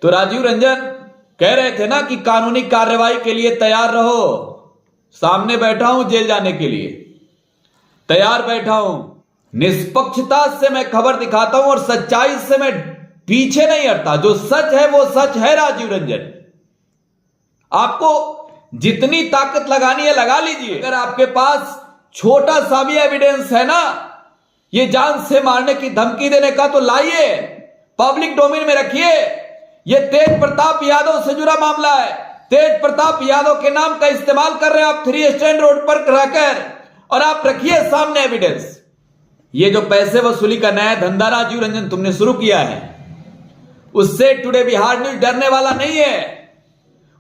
तो राजीव रंजन कह रहे थे ना कि कानूनी कार्रवाई के लिए तैयार रहो। सामने बैठा हूं जेल जाने के लिए, तैयार बैठा हूं। निष्पक्षता से मैं खबर दिखाता हूं और सच्चाई से मैं पीछे नहीं हटता। जो सच है वो सच है। राजीव रंजन, आपको जितनी ताकत लगानी है लगा लीजिए। अगर आपके पास छोटा सा भी एविडेंस है ना ये जान से मारने की धमकी देने का, तो लाइए, पब्लिक डोमेन में रखिए। ये तेज प्रताप यादव से जुड़ा मामला है। तेज प्रताप यादव के नाम का इस्तेमाल कर रहे हैं आप 3 स्टैंड रोड पर रहकर, और आप रखिए सामने एविडेंस। ये जो पैसे वसूली का नया धंधा राजीव रंजन तुमने शुरू किया है, उससे टुडे बिहार न्यूज डरने वाला नहीं है,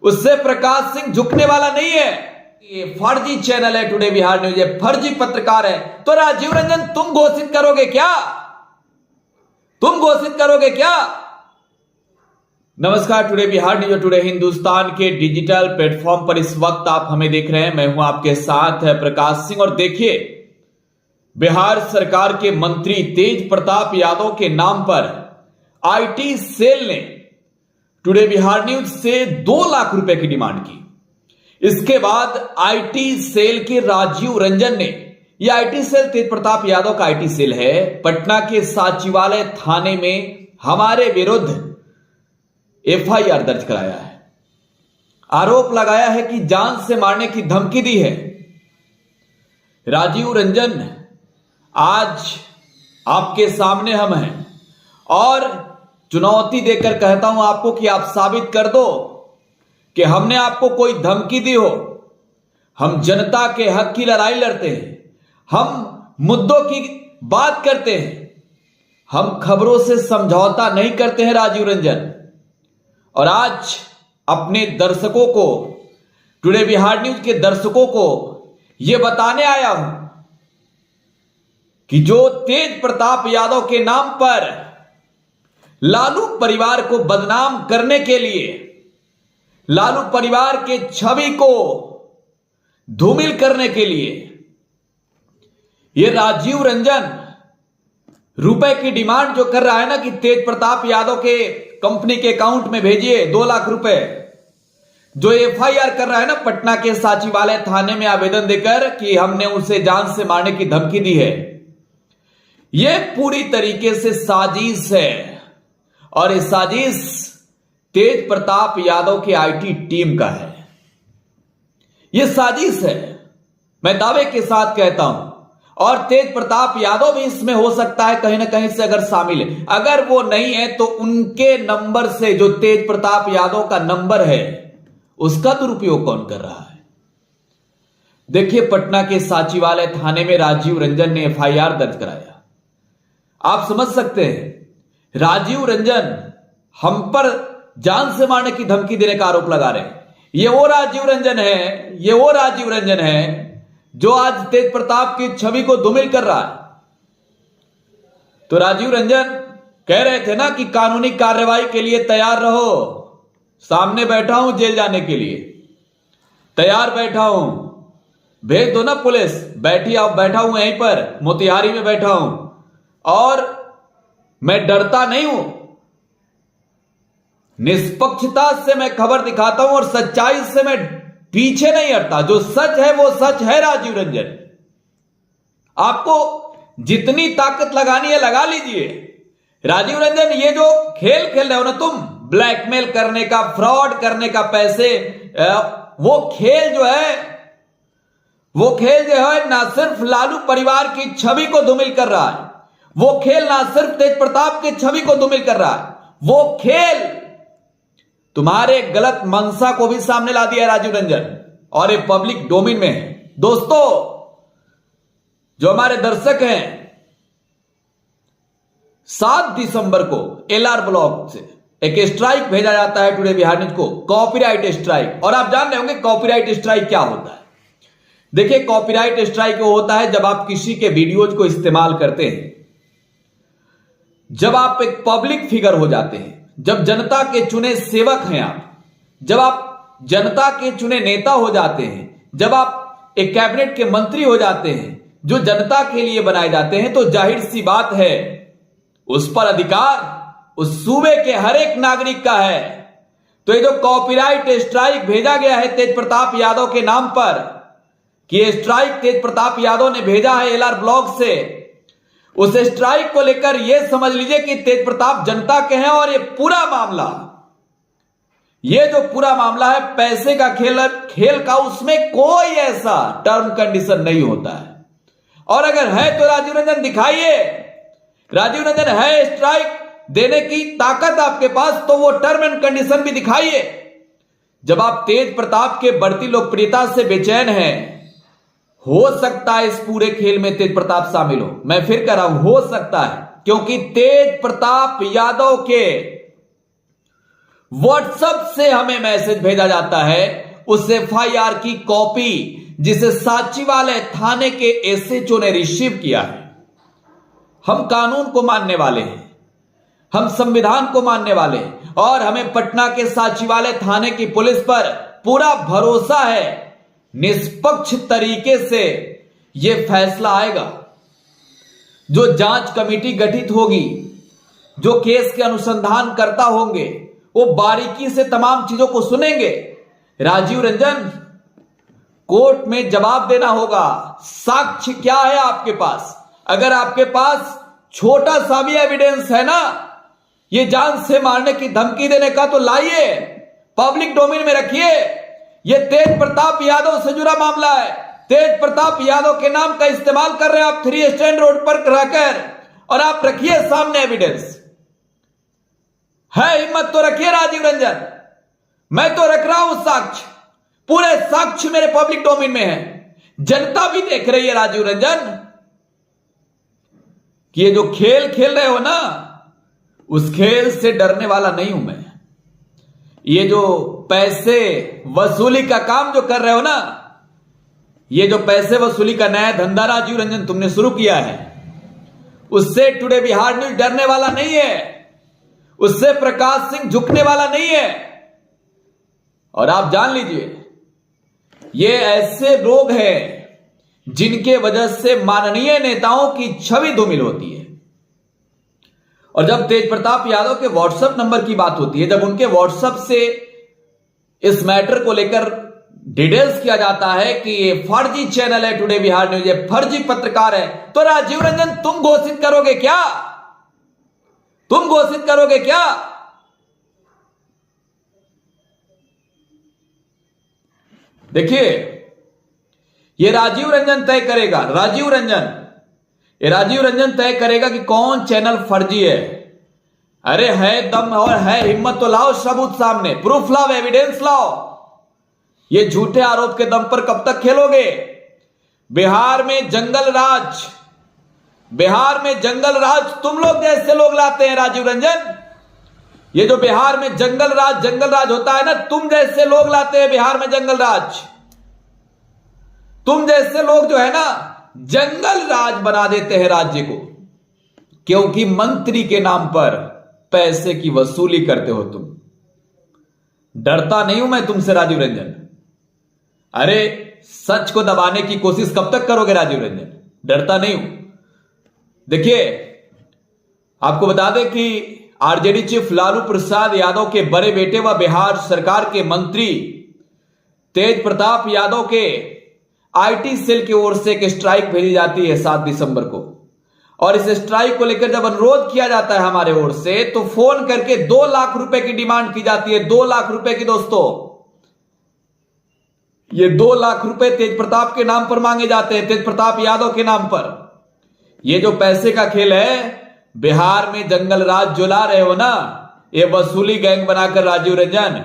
उससे प्रकाश सिंह झुकने वाला नहीं है। ये फर्जी चैनल है टुडे बिहार न्यूज, ये फर्जी पत्रकार है। तो राजीव रंजन तुम घोषित करोगे क्या? तुम घोषित करोगे क्या? नमस्कार, today Bihar news, today Hindustan के डिजिटल प्लेटफॉर्म पर इस वक्त आप हमें देख रहे हैं। मैं हूं आपके साथ प्रकाश सिंह। और देखिए, बिहार सरकार के मंत्री तेज प्रताप यादव के नाम पर आईटी सेल ने टुडे बिहार न्यूज से 2 लाख रुपए की डिमांड की। इसके बाद आईटी सेल के राजीव रंजन ने, यह आईटी सेल तेज प्रताप यादव का आईटी सेल है, पटना के सचिवालय थाने में हमारे विरुद्ध एफआईआर दर्ज कराया है। आरोप लगाया है कि जान से मारने की धमकी दी है। राजीव रंजन, आज आपके सामने हम हैं और चुनौती देकर कहता हूं आपको कि आप साबित कर दो कि हमने आपको कोई धमकी दी हो। हम जनता के हक की लड़ाई लड़ते हैं, हम मुद्दों की बात करते हैं, हम खबरों से समझौता नहीं करते हैं राजीव रंजन। और आज अपने दर्शकों को, टुडे बिहार न्यूज के दर्शकों को यह बताने आया हूं कि जो तेज प्रताप यादव के नाम पर लालू परिवार को बदनाम करने के लिए, लालू परिवार के छवि को धूमिल करने के लिए, यह राजीव रंजन रुपए की डिमांड जो कर रहा है ना कि तेज प्रताप यादव के कंपनी के अकाउंट में भेजिए 2 लाख रुपए, जो एफआईआर कर रहा है ना पटना के सचिवालय थाने में आवेदन देकर कि हमने उसे जान से मारने की धमकी दी है, यह पूरी तरीके से साजिश है। और इस साजिश तेज प्रताप यादव के आईटी टीम का है। यह साजिश है, मैं दावे के साथ कहता हूं। और तेज प्रताप यादव भी इसमें हो सकता है कहीं ना कहीं से अगर शामिल है। अगर वो नहीं है तो उनके नंबर से, जो तेज प्रताप यादव का नंबर है, उसका दुरुपयोग कौन कर रहा है? देखिए, पटना के सचिवालय थाने में राजीव रंजन ने एफआईआर दर्ज कराया। आप समझ सकते हैं, राजीव रंजन हम पर जान से मारने की धमकी देने का आरोप लगा रहे हैं। ये वो राजीव रंजन है, ये वो राजीव रंजन है जो आज तेज प्रताप की छवि को धूमिल कर रहा है। तो राजीव रंजन कह रहे थे ना कि कानूनी कार्रवाई के लिए तैयार रहो। सामने बैठा हूं जेल जाने के लिए, तैयार बैठा हूं। भेज दो ना पुलिस, बैठी आप, बैठा हूं यहीं पर मोतिहारी में बैठा हूं और मैं डरता नहीं हूं। निष्पक्षता से मैं खबर दिखाता हूं और सच्चाई से मैं पीछे नहीं हटता। जो सच है वो सच है। राजीव रंजन, आपको जितनी ताकत लगानी है लगा लीजिए। राजीव रंजन, ये जो खेल खेल रहे हो ना तुम, ब्लैकमेल करने का, फ्रॉड करने का, पैसे, वो खेल जो है ना सिर्फ लालू परिवार की छवि को धूमिल कर रहा है, वो खेल ना सिर्फ तेज प्रताप की छवि को धूमिल कर रहा है, वो खेल तुम्हारे गलत मंशा को भी सामने ला दिया राजीव रंजन, और ये पब्लिक डोमेन में है। दोस्तों, जो हमारे दर्शक हैं, 7 दिसंबर को एलआर ब्लॉक से एक स्ट्राइक भेजा जाता है टुडे बिहार न्यूज को, कॉपीराइट स्ट्राइक। और आप जान रहे होंगे कॉपीराइट स्ट्राइक क्या होता है। देखिए, कॉपीराइट स्ट्राइक वो होता है जब आप किसी के वीडियोज को इस्तेमाल करते हैं, जब आप एक पब्लिक फिगर हो जाते हैं, जब जनता के चुने सेवक हैं आप, जब आप जनता के चुने नेता हो जाते हैं, जब आप एक कैबिनेट के मंत्री हो जाते हैं जो जनता के लिए बनाए जाते हैं, तो जाहिर सी बात है उस पर अधिकार उस सूबे के हर एक नागरिक का है। तो ये जो कॉपीराइट स्ट्राइक भेजा गया है तेज प्रताप यादव के नाम पर, कि ये स्ट्राइक तेज प्रताप यादव ने भेजा है एलआर ब्लॉक से, उस स्ट्राइक को लेकर यह समझ लीजिए कि तेज प्रताप जनता के हैं। और ये जो पूरा मामला है पैसे का खेल का, उसमें कोई ऐसा टर्म कंडीशन नहीं होता है। और अगर है तो राजीव रंजन दिखाइए, राजीव रंजन है स्ट्राइक देने की ताकत आपके पास, तो वो टर्म एंड कंडीशन भी दिखाइए। जब आप तेज प्रताप के बढ़ती लोकप्रियता से बेचैन हैं, हो सकता है इस पूरे खेल में तेज प्रताप शामिल हो। मैं फिर कह रहा हूं, हो सकता है, क्योंकि तेज प्रताप यादव के व्हाट्सएप से हमें मैसेज भेजा जाता है उस एफआईआर की कॉपी, जिसे साचीवालय थाने के एसएचओ ने रिसीव किया है। हम कानून को मानने वाले हैं, हम संविधान को मानने वाले हैं, और हमें पटना के साचीवालय थाने की पुलिस पर पूरा भरोसा है। निष्पक्ष तरीके से यह फैसला आएगा। जो जांच कमेटी गठित होगी, जो केस के अनुसंधान करता होंगे, वो बारीकी से तमाम चीजों को सुनेंगे। राजीव रंजन, कोर्ट में जवाब देना होगा। साक्ष्य क्या है आपके पास? अगर आपके पास छोटा सा भी एविडेंस है ना, ये जान से मारने की धमकी देने का, तो लाइए, पब्लिक डोमेन में रखिए। ये तेज प्रताप यादव से जुड़ा मामला है। तेज प्रताप यादव के नाम का इस्तेमाल कर रहे हैं आप 3 स्टैंड रोड पर रहकर, और आप रखिए सामने एविडेंस। है हिम्मत तो रखिए राजीव रंजन, मैं तो रख रहा हूं साक्ष्य, पूरे साक्ष्य मेरे पब्लिक डोमेन में है। जनता भी देख रही है राजीव रंजन कि ये जो खेल खेल रहे हो ना, उस खेल से डरने वाला नहीं हूं मैं। ये जो पैसे वसूली का काम जो कर रहे हो ना, ये जो पैसे वसूली का नया धंधा राजीव रंजन तुमने शुरू किया है, उससे टुडे बिहार न्यूज डरने वाला नहीं है, उससे प्रकाश सिंह झुकने वाला नहीं है। और आप जान लीजिए, ये ऐसे लोग हैं जिनके वजह से माननीय नेताओं की छवि धूमिल होती है। और जब तेज प्रताप यादव के व्हाट्सएप नंबर की बात होती है, जब उनके व्हाट्सएप से इस मैटर को लेकर डिटेल्स किया जाता है कि ये फर्जी चैनल है टुडे बिहार न्यूज, ये फर्जी पत्रकार है, तो राजीव रंजन तुम घोषित करोगे क्या? तुम घोषित करोगे क्या? देखिए, ये राजीव रंजन तय करेगा। ये राजीव रंजन तय करेगा कि कौन चैनल फर्जी है। अरे है दम और है हिम्मत तो लाओ, सबूत सामने, प्रूफ लाओ, एविडेंस लाओ। ये झूठे आरोप के दम पर कब तक खेलोगे? बिहार में जंगल राज तुम लोग जैसे लोग लाते हैं राजीव रंजन। ये जो बिहार में जंगल राज होता है ना, तुम जैसे लोग लाते हैं बिहार में जंगल राज। तुम जैसे लोग जो है ना, जंगल राज बना देते हैं राज्य को, क्योंकि मंत्री के नाम पर पैसे की वसूली करते हो तुम। डरता नहीं हूं मैं तुमसे राजीव रंजन। अरे सच को दबाने की कोशिश कब तक करोगे राजीव रंजन? डरता नहीं हूं। देखिए, आपको बता दें कि आरजेडी चीफ लालू प्रसाद यादव के बड़े बेटे व बिहार सरकार के मंत्री तेज प्रताप यादव के आईटी सेल की ओर से एक स्ट्राइक भेजी जाती है 7 दिसंबर को। और इस स्ट्राइक को लेकर जब अनुरोध किया जाता है हमारे ओर से, तो फोन करके 2 लाख रुपए की डिमांड की जाती है। 2 लाख रुपए की दोस्तों, ये 2 लाख रुपए तेज प्रताप के नाम पर मांगे जाते हैं, तेज प्रताप यादव के नाम पर। ये जो पैसे का खेल है, बिहार में जंगल राज जो ला रहे हो ना, ये वसूली गैंग बनाकर राजीव रंजन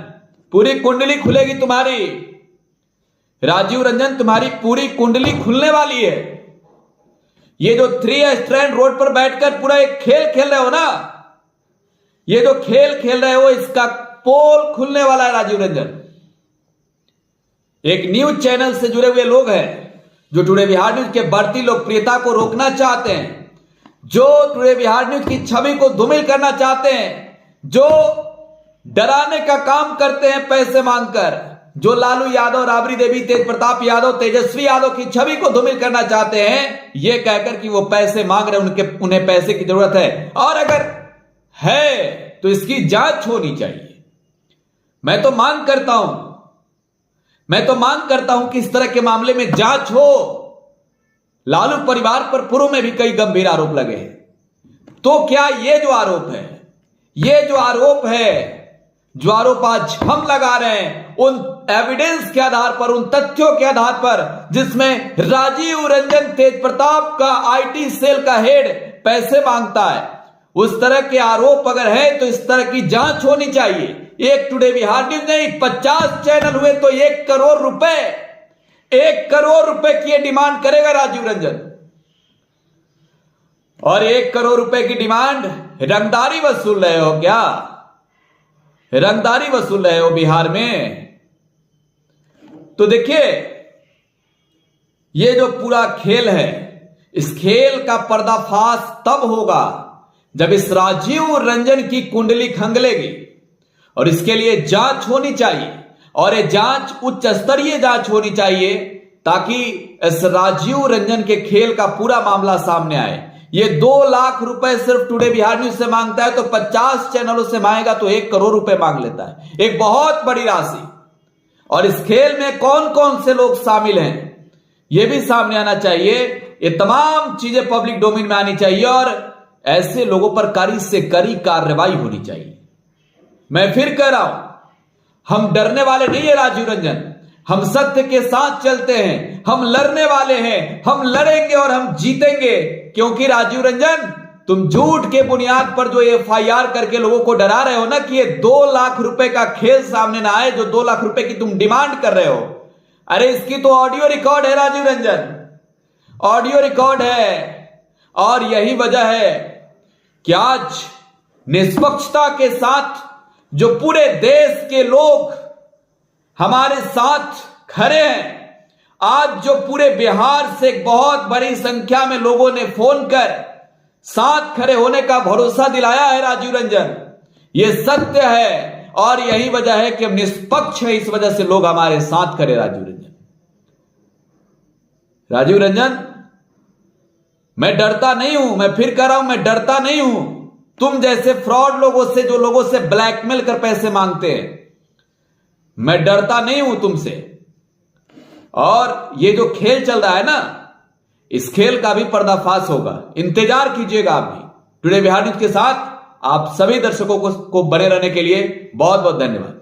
पूरी कुंडली खुलेगी तुम्हारी। राजीव रंजन, तुम्हारी पूरी कुंडली खुलने वाली है। ये जो 3 स्ट्रैंड रोड पर बैठकर पूरा एक खेल खेल रहे हो ना, ये जो खेल खेल रहे हो, इसका पोल खुलने वाला है राजीव रंजन। एक न्यूज चैनल से जुड़े हुए लोग हैं जो टुडे बिहार न्यूज के बढ़ती लोकप्रियता को रोकना चाहते हैं, जो टुडे बिहार न्यूज की छवि को धूमिल करना चाहते हैं, जो डराने का काम करते हैं पैसे मांगकर, जो लालू यादव, राबड़ी देवी, तेज प्रताप यादव, तेजस्वी यादव की छवि को धूमिल करना चाहते हैं, यह कहकर कि वो पैसे मांग रहे हैं, उन्हें पैसे की जरूरत है। और है तो इसकी जांच होनी चाहिए। मैं तो मांग करता हूं कि इस तरह के मामले में जांच हो। लालू परिवार पर पूर्व में भी कई गंभीर आरोप लगे हैं। तो क्या ये जो आरोप है, जो आरोप आज हम लगा रहे हैं, उन एविडेंस के आधार पर, उन तथ्यों के आधार पर, जिसमें राजीव रंजन तेजप्रताप का आईटी सेल का हेड पैसे मांगता है, उस तरह के आरोप अगर है तो इस तरह की जांच होनी चाहिए। एक टुडे बिहार न्यूज नहीं, 50 चैनल हुए तो 1 करोड़ रुपए की डिमांड करेगा राजीव रंजन। और 1 करोड़ रुपए की डिमांड, रंगदारी वसूल रहे हो क्या? रंगदारी वसूल रहे हो बिहार में? तो देखिए, ये जो पूरा खेल है, इस खेल का पर्दाफाश तब होगा जब इस राजीव रंजन की कुंडली खंगलेगी। और इसके लिए जांच होनी चाहिए, और ये जांच उच्च स्तरीय जांच होनी चाहिए, ताकि इस राजीव रंजन के खेल का पूरा मामला सामने आए। ये 2 लाख रुपए सिर्फ टुडे बिहार न्यूज से मांगता है, तो 50 चैनलों से मांगेगा तो 1 करोड़ रुपए मांग लेता है, एक बहुत बड़ी राशि। और इस खेल में कौन कौन से लोग शामिल हैं, यह भी सामने आना चाहिए। ये तमाम चीजें पब्लिक डोमेन में आनी चाहिए, और ऐसे लोगों पर कड़ी से कड़ी कार्रवाई होनी चाहिए। मैं फिर कह रहा हूं, हम डरने वाले नहीं है राजीव रंजन, हम सत्य के साथ चलते हैं, हम लड़ने वाले हैं, हम लड़ेंगे और हम जीतेंगे। क्योंकि राजीव रंजन, तुम झूठ के बुनियाद पर जो एफआईआर करके लोगों को डरा रहे हो ना, कि ये 2 लाख रुपए का खेल सामने ना आए, जो 2 लाख रुपए की तुम डिमांड कर रहे हो, अरे इसकी तो ऑडियो रिकॉर्ड है राजीव रंजन, ऑडियो रिकॉर्ड है। और यही वजह है कि आज निष्पक्षता के साथ जो पूरे देश के लोग हमारे साथ खड़े हैं, आज जो पूरे बिहार से एक बहुत बड़ी संख्या में लोगों ने फोन कर साथ खड़े होने का भरोसा दिलाया है राजीव रंजन, ये सत्य है। और यही वजह है कि हम निष्पक्ष है, इस वजह से लोग हमारे साथ खड़े। राजीव रंजन, मैं डरता नहीं हूं, मैं फिर कह रहा हूं, मैं डरता नहीं हूं तुम जैसे फ्रॉड लोगों से, जो लोगों से ब्लैकमेल कर पैसे मांगते हैं। मैं डरता नहीं हूं तुमसे। और ये जो खेल चल रहा है ना, इस खेल का भी पर्दाफाश होगा, इंतजार कीजिएगा आप भी। टुडे बिहार न्यूज के साथ आप सभी दर्शकों को बने रहने के लिए बहुत बहुत धन्यवाद।